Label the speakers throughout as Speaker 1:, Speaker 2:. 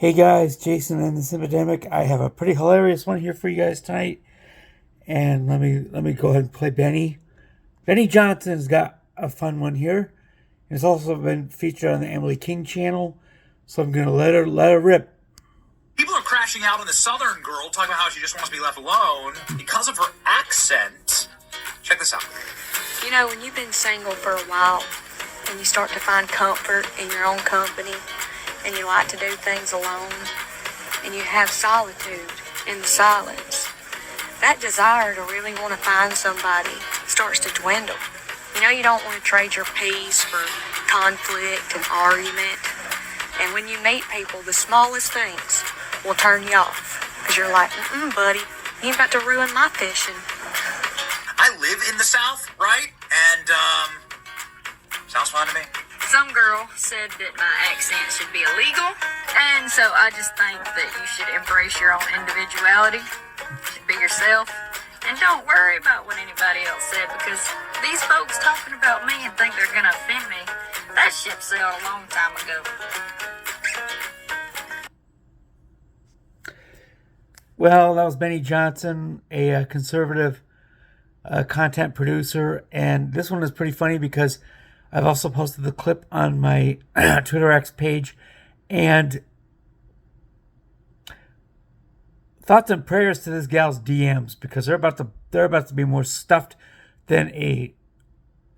Speaker 1: Hey guys, Jason and the Simpademic. I have a pretty hilarious one here for you guys tonight. And let me go ahead and play Benny. Benny Johnson's got a fun one here. It's also been featured on the Emily King channel. So I'm gonna let her rip.
Speaker 2: People are crashing out on the Southern girl, talking about how she just wants to be left alone because of her accent. Check this out.
Speaker 3: You know, when you've been single for a while and you start to find comfort in your own company and you like to do things alone and you have solitude in the silence, that desire to really want to find somebody starts to dwindle. You know, you don't want to trade your peace for conflict and argument. And when you meet people, the smallest things will turn you off. Because you're like, buddy, you ain't about to ruin my fishing.
Speaker 2: I live in the South, right? And, sounds fine to me.
Speaker 4: Some girl said that my accent should be illegal. And so I just think that you should embrace your own individuality. You should be yourself. And don't worry about what anybody else said, because these folks talking about me and think they're going to offend me, that ship sailed a long time ago.
Speaker 1: Well, that was Benny Johnson, a conservative content producer. And this one is pretty funny because I've also posted the clip on my Twitter X page. And thoughts and prayers to this gal's DMs, because they're about to be more stuffed than a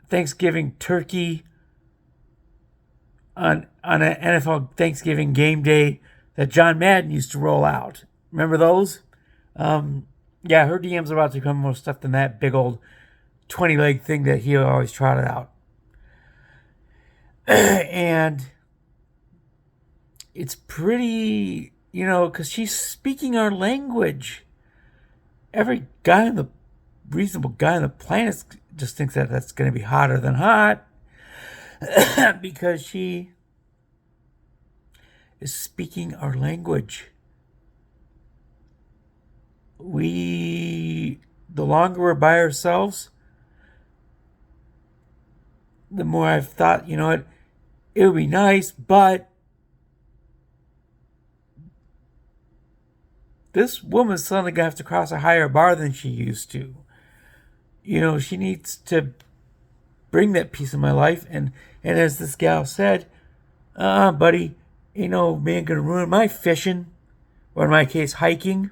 Speaker 1: Thanksgiving turkey on an NFL Thanksgiving game day that John Madden used to roll out. Remember those? Yeah, her DMs are about to become more stuffed than that big old 20-leg thing that he always trotted out. And it's pretty, because she's speaking our language. Every reasonable guy on the planet just thinks that that's going to be hotter than hot because she is speaking our language. The longer we're by ourselves, the more I've thought, it would be nice, but this woman's suddenly going to have to cross a higher bar than she used to. She needs to bring that peace in my life. And as this gal said, buddy, ain't no man going to ruin my fishing, or in my case, hiking.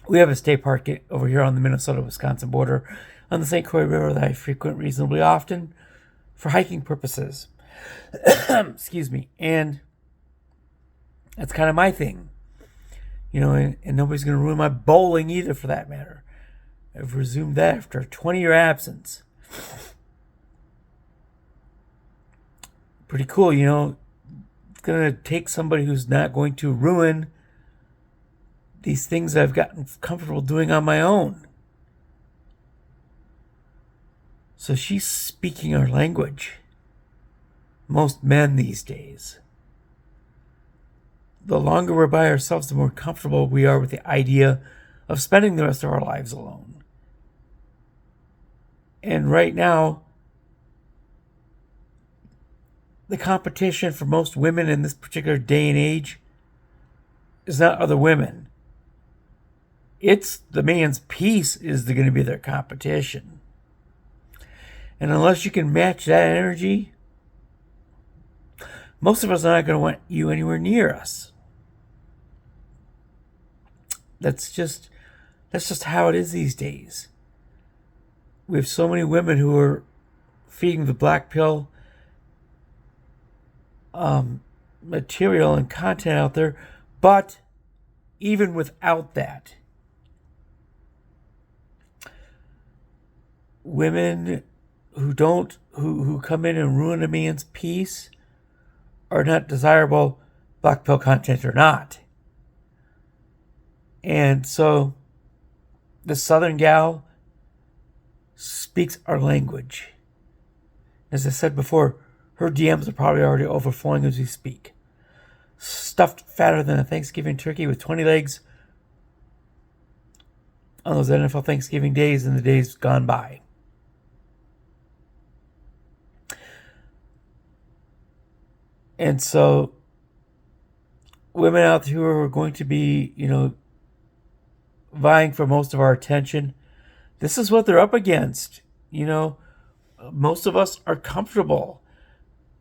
Speaker 1: We have a state park over here on the Minnesota-Wisconsin border on the St. Croix River that I frequent reasonably often for hiking purposes. Excuse me. And that's kind of my thing. And nobody's going to ruin my bowling either, for that matter. I've resumed that after a 20-year absence. Pretty cool, It's going to take somebody who's not going to ruin these things I've gotten comfortable doing on my own. So she's speaking our language. Most men these days. The longer we're by ourselves, the more comfortable we are with the idea of spending the rest of our lives alone. And right now, the competition for most women in this particular day and age is not other women. It's the man's peace is going to be their competition. And unless you can match that energy, most of us are not going to want you anywhere near us. That's just how it is these days. We have so many women who are feeding the black pill material and content out there, but even without that, women who come in and ruin a man's peace are not desirable, black pill content or not. And so the Southern gal speaks our language. As I said before, her DMs are probably already overflowing as we speak. Stuffed fatter than a Thanksgiving turkey with 20 legs on those NFL Thanksgiving days and the days gone by. And so women out there who are going to be, vying for most of our attention, this is what they're up against. Most of us are comfortable,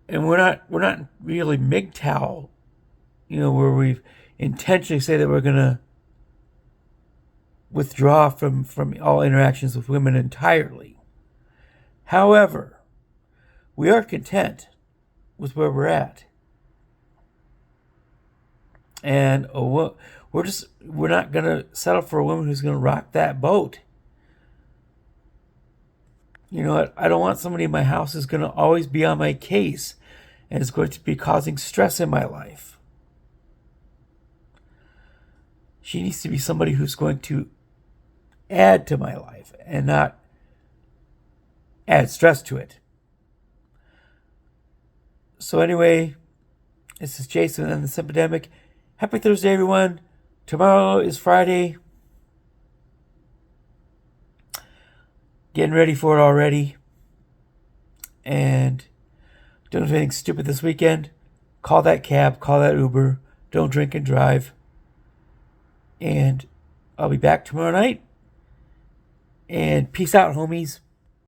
Speaker 1: and we're not really MGTOW, where we intentionally say that we're gonna withdraw from all interactions with women entirely. However, we are content with where we're at, and we're not gonna settle for a woman who's gonna rock that boat. I don't want somebody in my house who's going to always be on my case and is going to be causing stress in my life. She needs to be somebody who's going to add to my life and not add stress to it. So anyway, this is Jason and the Simpademic. Happy Thursday, everyone. Tomorrow is Friday. Getting ready for it already. And don't do anything stupid this weekend. Call that cab, call that Uber. Don't drink and drive. And I'll be back tomorrow night. And peace out, homies.